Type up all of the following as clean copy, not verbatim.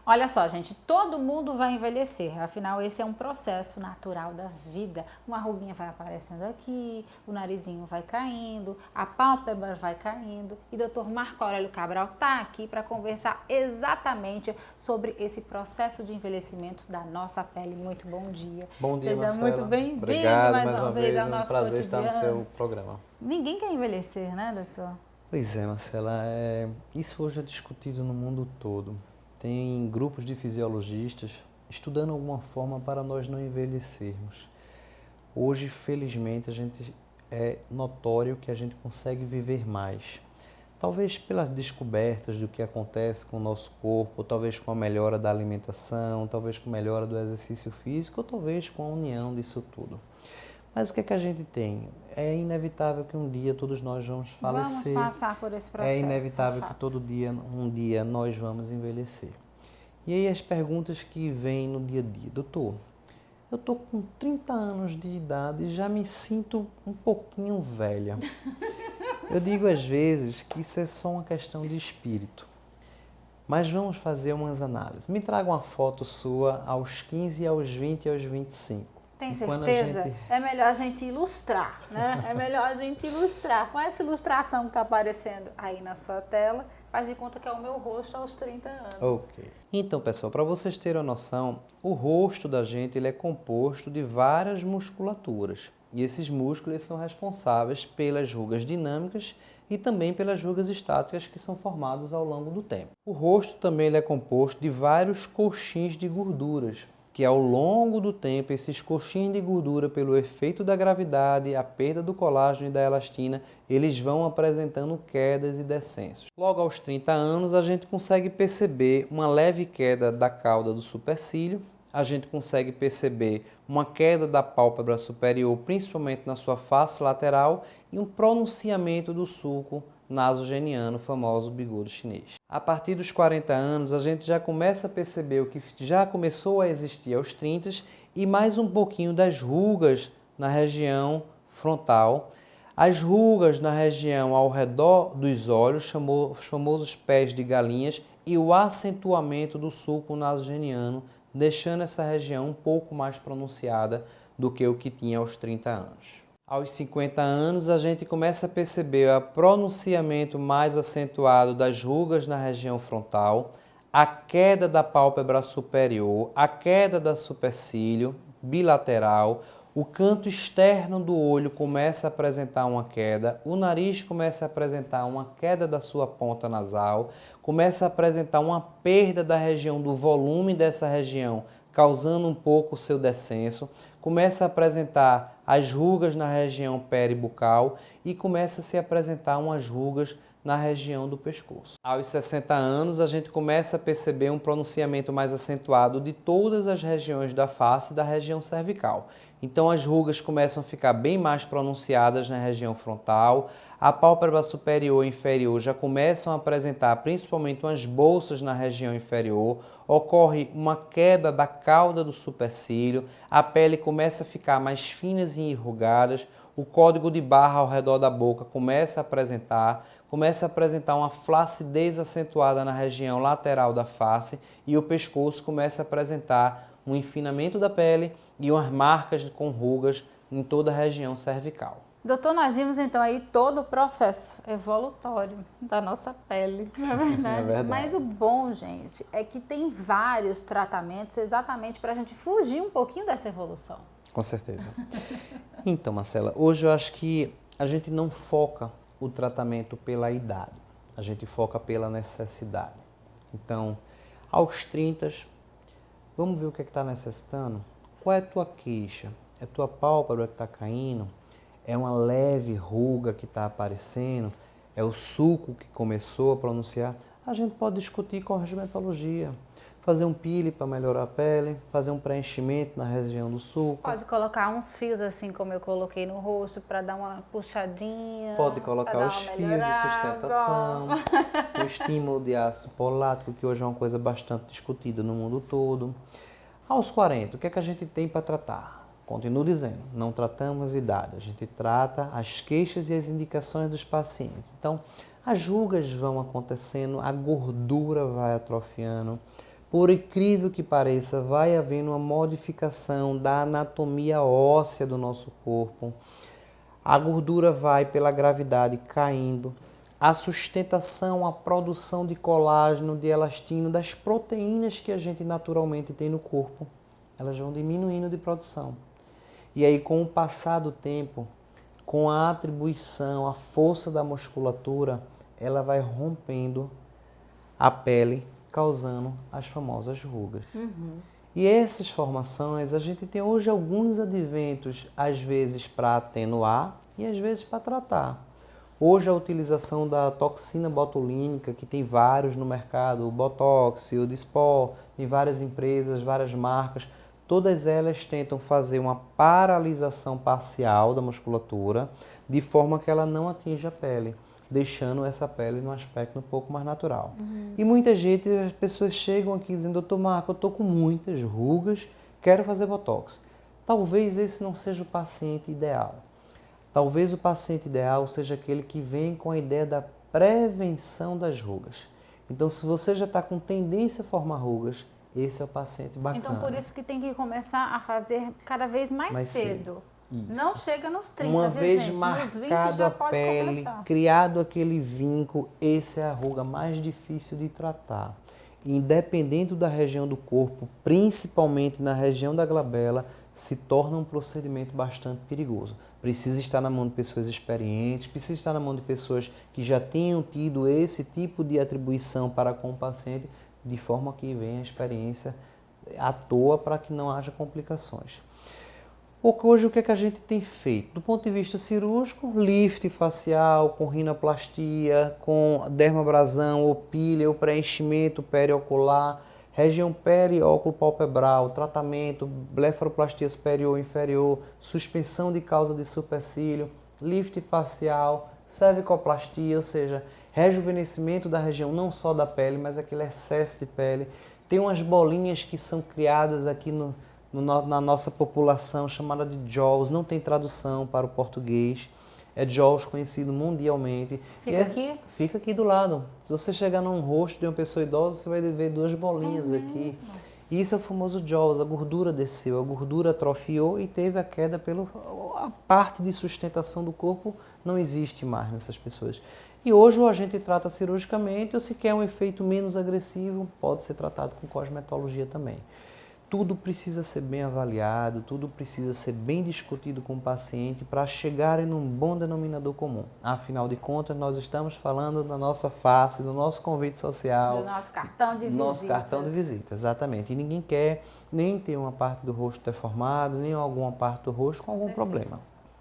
Olha só, gente, todo mundo vai envelhecer, afinal esse é um processo natural da vida. Uma ruguinha vai aparecendo aqui, o narizinho vai caindo, a pálpebra vai caindo e o Dr. Marco Aurélio Cabral está aqui para conversar exatamente sobre esse processo de envelhecimento da nossa pele. Muito bom dia. Bom dia, Seja Marcela. muito bem-vindo Obrigado mais uma vez ao é um nosso prazer estar no cotidiano. seu programa. Ninguém quer envelhecer, né, doutor? Pois é, Marcela, isso hoje é discutido no mundo todo. Tem grupos de fisiologistas estudando alguma forma para nós não envelhecermos. Hoje, felizmente, é notório que a gente consegue viver mais. Talvez pelas descobertas do que acontece com o nosso corpo, talvez com a melhora da alimentação, talvez com a melhora do exercício físico, ou talvez com a união disso tudo. Mas o que é que a gente tem? É inevitável que um dia todos nós vamos falecer. Vamos passar por esse processo. É inevitável que um dia nós vamos envelhecer. E aí as perguntas que vêm no dia a dia. Doutor, eu estou com 30 anos de idade e já me sinto um pouquinho velha. Eu digo às vezes que isso é só uma questão de espírito. Mas vamos fazer umas análises. Me traga uma foto sua aos 15, aos 20 e aos 25. Tem certeza? É melhor a gente ilustrar, né? É melhor a gente ilustrar. Com essa ilustração que está aparecendo aí na sua tela, faz de conta que é o meu rosto aos 30 anos. Ok. Então, pessoal, para vocês terem uma noção, o rosto da gente ele é composto de várias musculaturas. E esses músculos eles são responsáveis pelas rugas dinâmicas e também pelas rugas estáticas que são formadas ao longo do tempo. O rosto também ele é composto de vários coxins de gorduras, que ao longo do tempo, esses coxins de gordura, pelo efeito da gravidade, a perda do colágeno e da elastina, eles vão apresentando quedas e descensos. Logo aos 30 anos, a gente consegue perceber uma leve queda da cauda do supercílio, a gente consegue perceber uma queda da pálpebra superior, principalmente na sua face lateral, e um pronunciamento do sulco nasogeniano, o famoso bigodo chinês. A partir dos 40 anos, a gente já começa a perceber o que já começou a existir aos 30 e mais um pouquinho das rugas na região frontal, as rugas na região ao redor dos olhos, os famosos pés de galinhas, e o acentuamento do sulco nasogeniano, deixando essa região um pouco mais pronunciada do que o que tinha aos 30 anos. Aos 50 anos, a gente começa a perceber o pronunciamento mais acentuado das rugas na região frontal, a queda da pálpebra superior, a queda da supercílio bilateral, o canto externo do olho começa a apresentar uma queda, o nariz começa a apresentar uma queda da sua ponta nasal, começa a apresentar uma perda da região do volume dessa região, causando um pouco o seu descenso, começa a apresentar as rugas na região peribucal e começa a se apresentar umas rugas na região do pescoço. Aos 60 anos, a gente começa a perceber um pronunciamento mais acentuado de todas as regiões da face e da região cervical. Então, as rugas começam a ficar bem mais pronunciadas na região frontal, a pálpebra superior e inferior já começam a apresentar principalmente umas bolsas na região inferior, ocorre uma queda da cauda do supercílio, a pele começa a ficar mais finas e enrugadas, o código de barra ao redor da boca começa a apresentar uma flacidez acentuada na região lateral da face e o pescoço começa a apresentar um enfinamento da pele e umas marcas com rugas em toda a região cervical. Doutor, nós vimos então aí todo o processo evolutório da nossa pele, não é verdade? É verdade. Mas o bom, gente, é que tem vários tratamentos exatamente para a gente fugir um pouquinho dessa evolução. Com certeza. Então, Marcela, hoje eu acho que a gente não foca o tratamento pela idade, a gente foca pela necessidade. Então, aos 30, vamos ver o que é que está necessitando? Qual é a tua queixa? É a tua pálpebra que está caindo? É uma leve ruga que está aparecendo? É o sulco que começou a pronunciar? A gente pode discutir com a dermatologia. Fazer um peeling para melhorar a pele, fazer um preenchimento na região do sulco. Pode colocar uns fios assim como eu coloquei no rosto para dar uma puxadinha. Pode colocar os fios de sustentação, o estímulo de ácido folático, que hoje é uma coisa bastante discutida no mundo todo. Aos 40, o que é que a gente tem para tratar? Continuo dizendo, não tratamos idade, a gente trata as queixas e as indicações dos pacientes. Então, as rugas vão acontecendo, a gordura vai atrofiando, Por incrível que pareça, vai havendo uma modificação da anatomia óssea do nosso corpo. A gordura vai pela gravidade caindo. A sustentação, a produção de colágeno, de elastino, das proteínas que a gente naturalmente tem no corpo, elas vão diminuindo de produção. E aí, com o passar do tempo, com a atribuição, a força da musculatura, ela vai rompendo a pele, causando as famosas rugas. E essas formações, a gente tem hoje alguns adventos, às vezes para atenuar e às vezes para tratar. Hoje a utilização da toxina botulínica, que tem vários no mercado, o Botox, o Dysport, em várias empresas, várias marcas, todas elas tentam fazer uma paralisação parcial da musculatura, de forma que ela não atinja a pele, deixando essa pele num aspecto um pouco mais natural. E muita gente, as pessoas chegam aqui dizendo, doutor Marco, eu estou com muitas rugas, quero fazer Botox. Talvez esse não seja o paciente ideal. Talvez o paciente ideal seja aquele que vem com a ideia da prevenção das rugas. Então, se você já está com tendência a formar rugas, esse é o paciente bacana. Então, por isso que tem que começar a fazer cada vez mais cedo. Não chega nos 30, uma viu, vez gente? Nos 20 marcado já a pode pele, começar. criado aquele vinco, esse é a ruga mais difícil de tratar. Independente da região do corpo, principalmente na região da glabela, se torna um procedimento bastante perigoso. Precisa estar na mão de pessoas experientes, precisa estar na mão de pessoas que já tenham tido esse tipo de atribuição para com o paciente, de forma que venha a experiência à toa para que não haja complicações. Hoje o que é que a gente tem feito? Do ponto de vista cirúrgico, lift facial, com rinoplastia, com dermabrasão, opília, o preenchimento periocular, região perióculo-palpebral, tratamento, blefaroplastia superior e inferior, suspensão de causa de supercílio, lift facial, cervicoplastia, ou seja, rejuvenescimento da região não só da pele, mas aquele excesso de pele. Tem umas bolinhas que são criadas aqui na nossa população, chamada de JAWS, não tem tradução para o português. É JAWS conhecido mundialmente. Fica aqui? Fica aqui do lado. Se você chegar num rosto de uma pessoa idosa, você vai ver duas bolinhas aqui. Isso é o famoso JAWS, a gordura desceu, a gordura atrofiou e teve a queda a parte de sustentação do corpo não existe mais nessas pessoas. E hoje ou a gente trata cirurgicamente ou se quer um efeito menos agressivo, pode ser tratado com cosmetologia também. Tudo precisa ser bem avaliado, tudo precisa ser bem discutido com o paciente para chegar em um bom denominador comum. Afinal de contas, nós estamos falando da nossa face, do nosso convite social. Do nosso cartão de visita. Nosso cartão de visita, exatamente. E ninguém quer nem ter uma parte do rosto deformada, nem alguma parte do rosto com algum problema.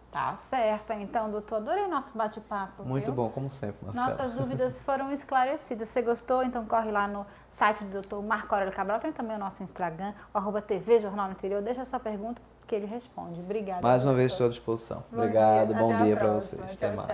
Tá certo, então, doutor, adorei o nosso bate-papo. Muito bom, como sempre, Marcelo. Nossas dúvidas foram esclarecidas. Se você gostou, então corre lá no site do doutor Marco Aurélio Cabral, tem também o nosso Instagram, @TV Jornal no Interior, deixa a sua pergunta que ele responde. Obrigada. Mais uma vez estou à disposição. Obrigado, bom dia para vocês. Até mais.